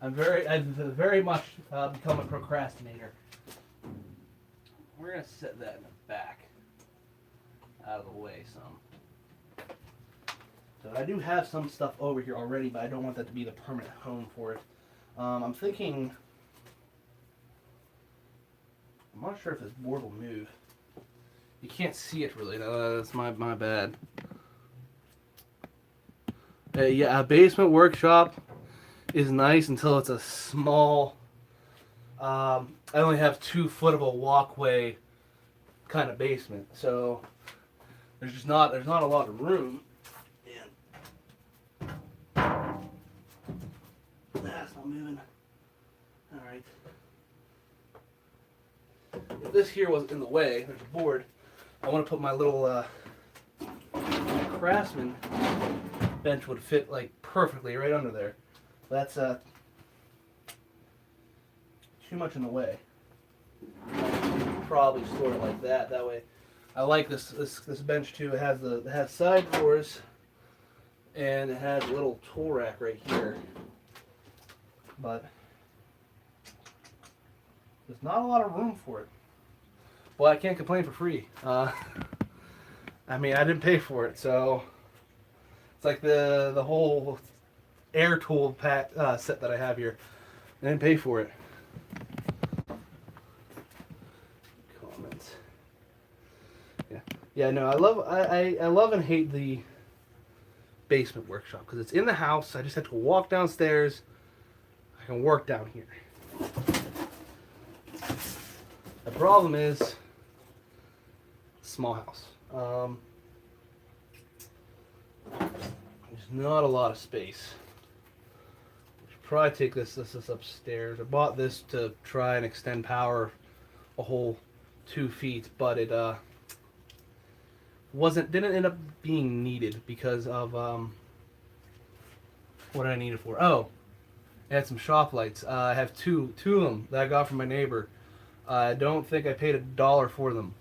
I've very much become a procrastinator. We're going to set that in the back, out of the way some. So I do have some stuff over here already, but I don't want that to be the permanent home for it. I'm thinking, I'm not sure if this board will move. You can't see it really, that's my bad. Yeah, a basement workshop is nice until it's a small, I only have 2 foot of a walkway kind of basement, so there's not a lot of room. And that's not moving. All right. If this here was in the way, there's a board. I want to put my little Craftsman bench would fit like perfectly right under there. That's too much in the way. Probably store it like that. That way, I like this bench too. It has side drawers, and it has a little tool rack right here. But There's not a lot of room for it. Well, I can't complain for free. I mean, I didn't pay for it, so it's like the whole air tool set that I have here. I didn't pay for it. Comments. Yeah. No. I love and hate the basement workshop because it's in the house. I just have to walk downstairs. I can work down here. The problem is small house. There's not a lot of space. I should probably take this upstairs. I bought this to try and extend power a whole 2 feet, but it didn't end up being needed because of what did I need it for? Oh, I had some shop lights. I have two of them that I got from my neighbor. I don't think I paid $1 for them,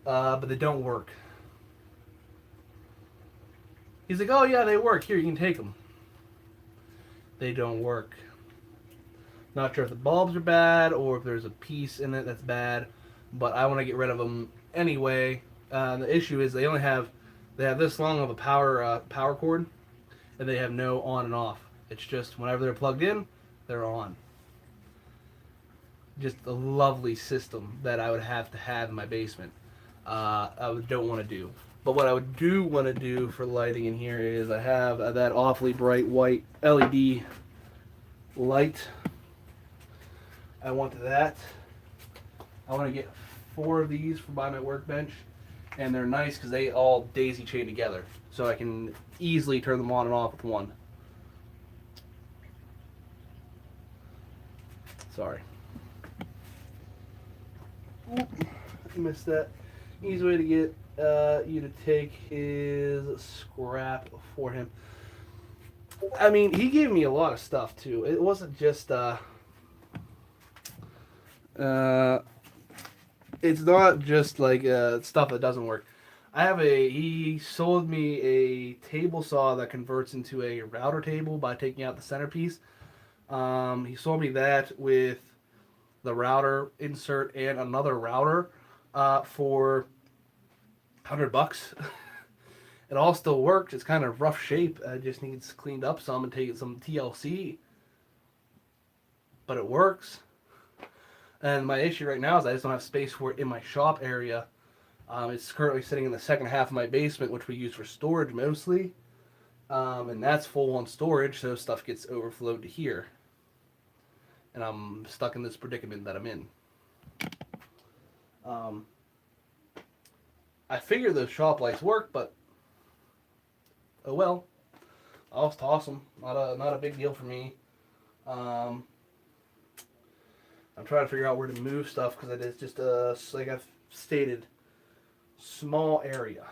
but they don't work. He's like, oh yeah, they work. Here, you can take them. They don't work. Not sure if the bulbs are bad or if there's a piece in it that's bad, but I want to get rid of them anyway. The issue is they have this long of a power cord, and they have no on and off. It's just whenever they're plugged in, they're on. Just a lovely system that I would have to have in my basement. I don't want to do. But what I would do want to do for lighting in here is I have that awfully bright white LED light. I want that. I want to get 4 of these for by my workbench, and they're nice because they all daisy chain together, so I can easily turn them on and off with one. Sorry. Oop, I missed that. Easy way to get you to take his scrap for him. I mean, he gave me a lot of stuff too. It wasn't just it's not just like stuff that doesn't work. He sold me a table saw that converts into a router table by taking out the centerpiece. He sold me that with the router insert and another router for $100. It all still works. It's kind of rough shape. It just needs cleaned up some and take some TLC. But it works. And my issue right now is I just don't have space for it in my shop area. It's currently sitting in the second half of my basement, which we use for storage mostly. And that's full on storage, so stuff gets overflowed to here. And I'm stuck in this predicament that I'm in. I figure those shop lights work, but oh well. I'll just toss them. Not a big deal for me. I'm trying to figure out where to move stuff because it is just like I've stated, small area.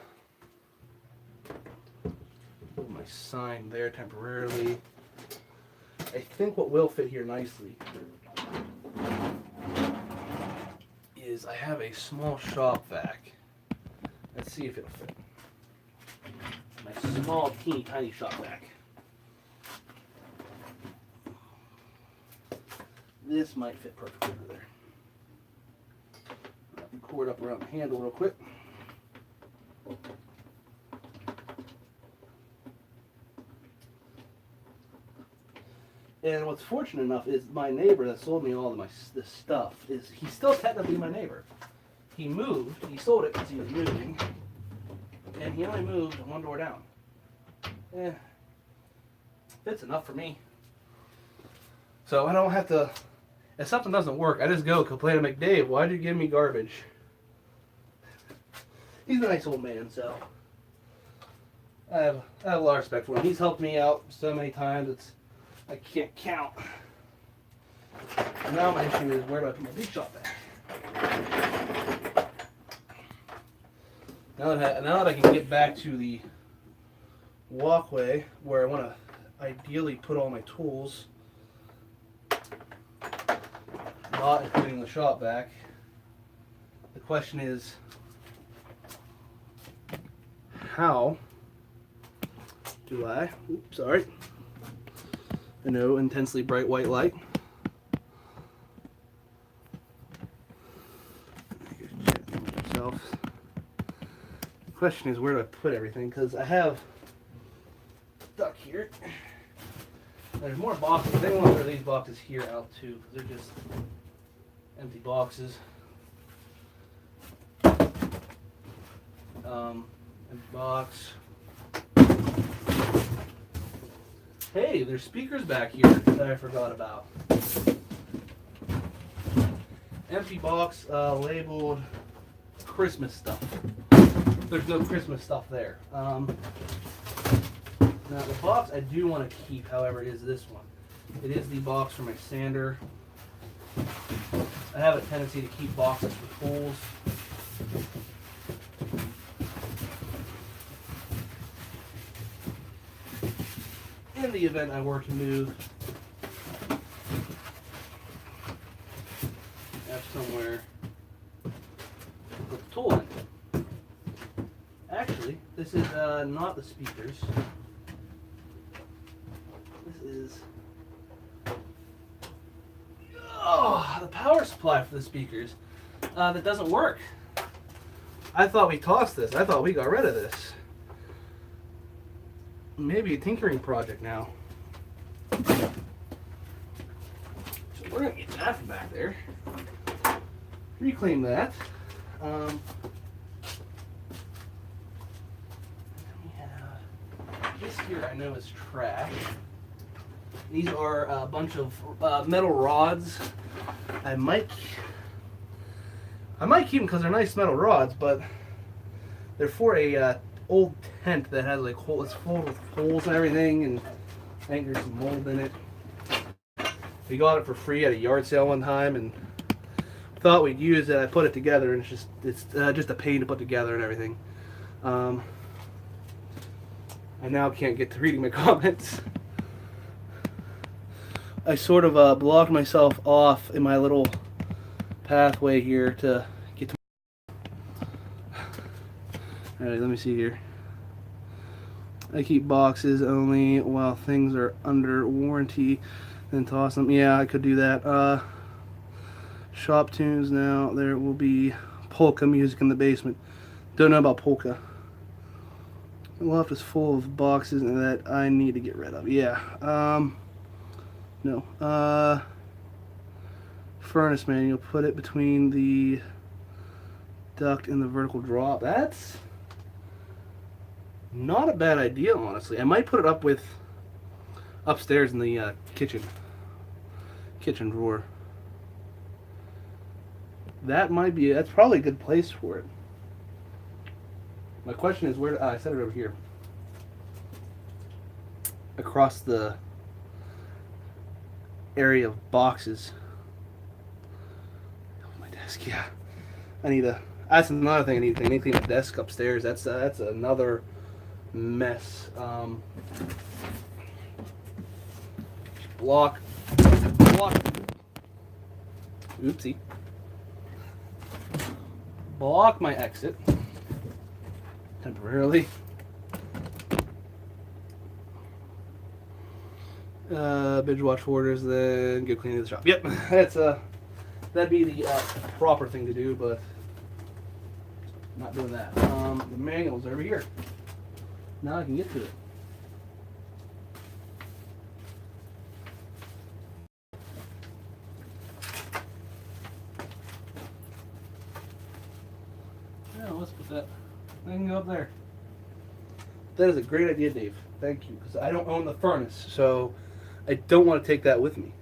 Put my sign there temporarily. I think what will fit here nicely is I have a small shop vac. Let's see if it'll fit. My small, teeny, tiny shop vac. This might fit perfectly over there. Wrap the cord up around the handle real quick. And what's fortunate enough is my neighbor that sold me all of this stuff he's still technically my neighbor. He moved. He sold it because he was moving, and he only moved one door down. Fits enough for me. So I don't have to. If something doesn't work, I just go complain to McDave. Why'd you give me garbage? He's a nice old man, so I have a lot of respect for him. He's helped me out so many times I can't count. And now my issue is where do I put my big shop at? Now that I can get back to the walkway where I want to ideally put all my tools, not including the shop vac, the question is how do I, oops, sorry, I know, intensely bright white light. question is, where do I put everything? Because I have stuck here. There's more boxes. They want to throw these boxes here out too, because they're just empty boxes. Empty box. Hey, there's speakers back here that I forgot about. Empty box labeled Christmas stuff. There's no Christmas stuff there. Now the box I do want to keep, however, is this one. It is the box for my sander. I have a tendency to keep boxes for tools. In the event I were to move, have somewhere to put the tool in. Actually, this is not the speakers. This is the power supply for the speakers that doesn't work. I thought we tossed this. I thought we got rid of this. Maybe a tinkering project now. So we're gonna get that from back there. Reclaim that. And we have this here. I know is trash. These are a bunch of metal rods. I might keep them because they're nice metal rods, but they're for a old tent that has like holes. It's full with holes and everything, and I think there's some mold in it. We got it for free at a yard sale one time, and thought we'd use it. I put it together, and it's just a pain to put together and everything. I now can't get to reading my comments. I sort of blocked myself off in my little pathway here to get to. Alright, let me see here. I keep boxes only while things are under warranty, then toss them. Yeah, I could do that. Shop tunes now. There will be polka music in the basement. Don't know about polka. The loft is full of boxes that I need to get rid of. Yeah. No. Furnace manual. Put it between the duct and the vertical drop. That's not a bad idea, honestly. I might put it up with upstairs in the kitchen drawer. That's probably a good place for it. My question is where. I set it over here, across the area of boxes. Oh, my desk. Yeah, that's another thing I need to clean. The desk upstairs. That's another mess. Block. Oopsie. Block my exit temporarily. Binge watch orders, then go clean the shop. Yep, that'd be the proper thing to do, but not doing that. The manual's over here. Now I can get to it. Yeah, let's put that. I can go up there. That is a great idea, Dave. Thank you, because I don't own the furnace, so I don't want to take that with me.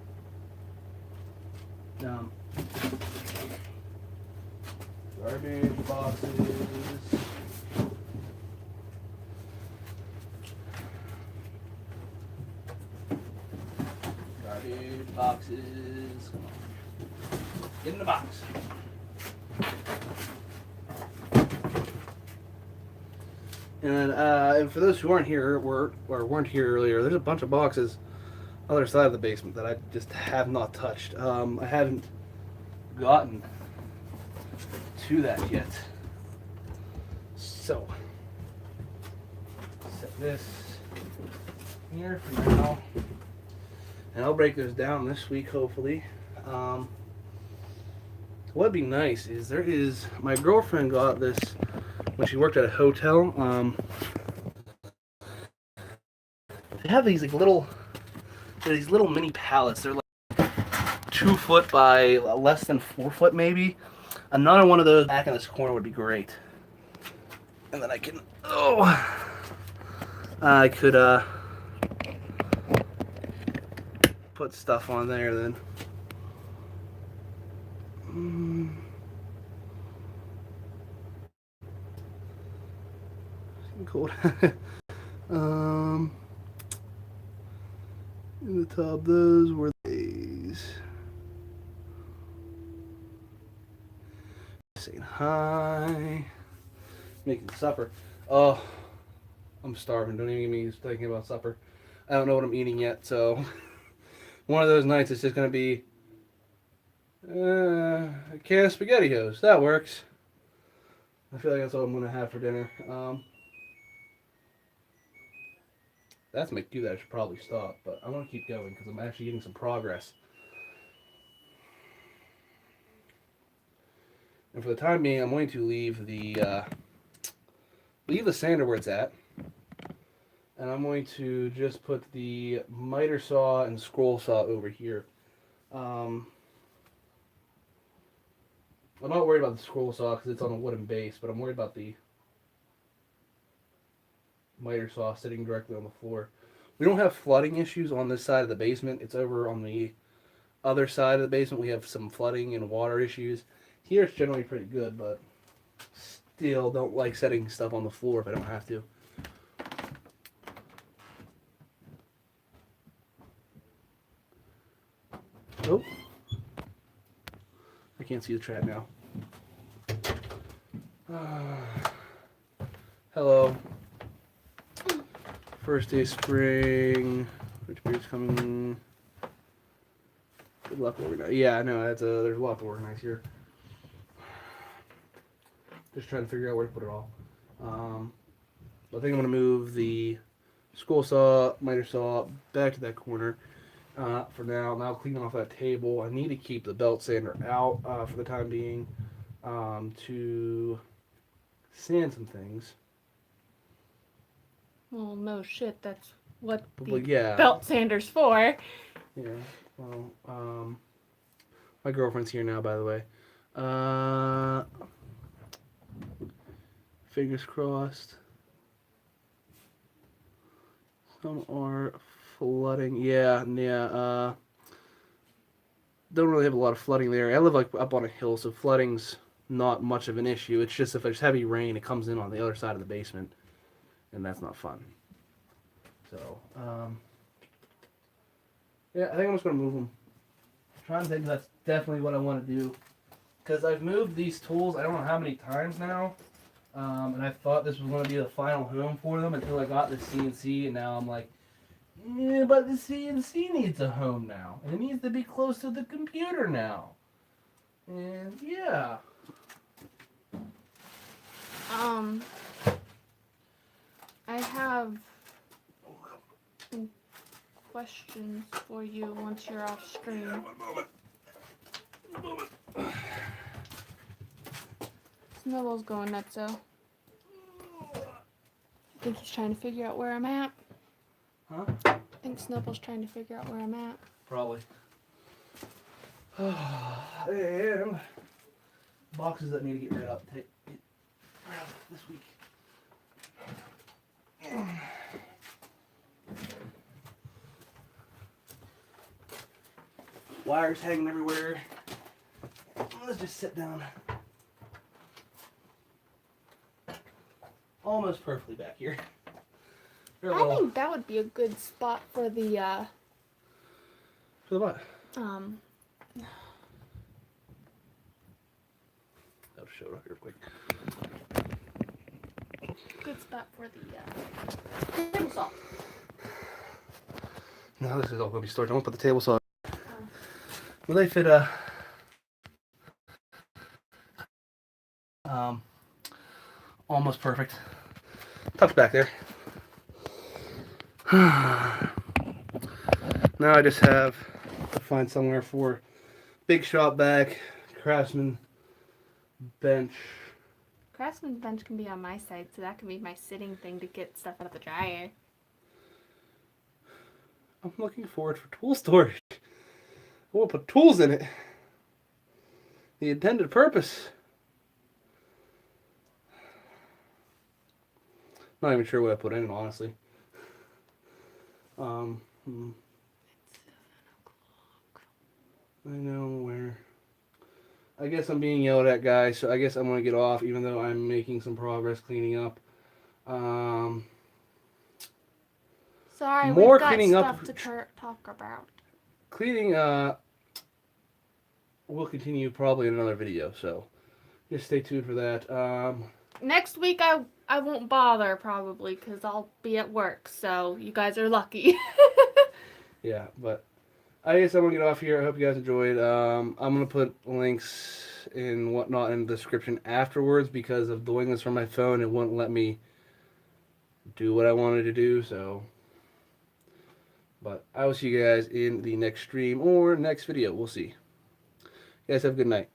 Garbage boxes. Garbage boxes. Come on. Get in the box. And for those who weren't here weren't here earlier, there's a bunch of boxes on the other side of the basement that I just have not touched. I haven't gotten to that yet. So, set this here for now. And I'll break those down this week, hopefully. What'd be nice is my girlfriend got this when she worked at a hotel. They have these like little mini pallets. They're like 2 foot by less than 4 foot maybe. Another one of those back in this corner would be great. And then I can put stuff on there then. Cold. In the tub, those were these. Saying hi. Making supper. Oh, I'm starving. Don't even get me thinking about supper. I don't know what I'm eating yet, so one of those nights it's just gonna be a can of SpaghettiOs. That works. I feel like that's what I'm gonna have for dinner. That's my cue that I should probably stop, but I want to keep going because I'm actually getting some progress. And for the time being, I'm going to leave the sander where it's at, and I'm going to just put the miter saw and scroll saw over here. I'm not worried about the scroll saw because it's on a wooden base, but I'm worried about the miter saw sitting directly on the floor. We don't have flooding issues on this side of the basement. It's over on the other side of the basement. We have some flooding and water issues. Here it's generally pretty good, but still don't like setting stuff on the floor if I don't have to. Oh, I can't see the trap now. Hello. First day of spring. Which beer's coming? Good luck organizing. Yeah, I know. There's a lot to organize here. Just trying to figure out where to put it all. I think I'm gonna move the scroll saw, miter saw back to that corner for now. Now cleaning off that table. I need to keep the belt sander out for the time being to sand some things. Well, no shit. That's what the yeah. belt sander's for. Yeah. Well, my girlfriend's here now, by the way. Fingers crossed. Some are flooding. Yeah. Don't really have a lot of flooding there. I live like up on a hill, so flooding's not much of an issue. It's just if there's heavy rain, it comes in on the other side of the basement, and that's not fun. So, yeah, I think I'm just gonna move them. I'm trying to think that's definitely what I want to do, because I've moved these tools I don't know how many times now, and I thought this was going to be the final home for them until I got the CNC, and now I'm like, yeah, but the CNC needs a home now, and it needs to be close to the computer now, and yeah. I have some questions for you once you're off screen. One moment. Snowball's going nuts, though. I think he's trying to figure out where I'm at. Huh? I think Snowball's trying to figure out where I'm at. Probably. And boxes that need to get rid of. Get rid of this week. Wires hanging everywhere. Let's just sit down. Almost perfectly back here. I think that would be a good spot for the, For the what? That I'll show it up here quick. good spot for the, table saw. No, this is all going to be stored. I won't put the table saw. Will they fit almost perfect. Tucked back there. Now I just have to find somewhere for big shop back, Craftsman bench. Craftsman's bench can be on my side, so that can be my sitting thing to get stuff out of the dryer. I'm looking forward for tool storage. I want to put tools in it. The intended purpose. Not even sure what I put in, honestly. I know where. I guess I'm being yelled at, guys, so I guess I'm going to get off, even though I'm making some progress cleaning up. Sorry, more we've got cleaning stuff up. to talk about. Cleaning will continue probably in another video, so just stay tuned for that. Next week I won't bother probably because I'll be at work, so you guys are lucky. Yeah, but I guess I'm going to get off here. I hope you guys enjoyed. I'm going to put links and whatnot in the description afterwards because of doing this from my phone. It wouldn't let me do what I wanted to do, so. But I will see you guys in the next stream or next video. We'll see. You guys have a good night.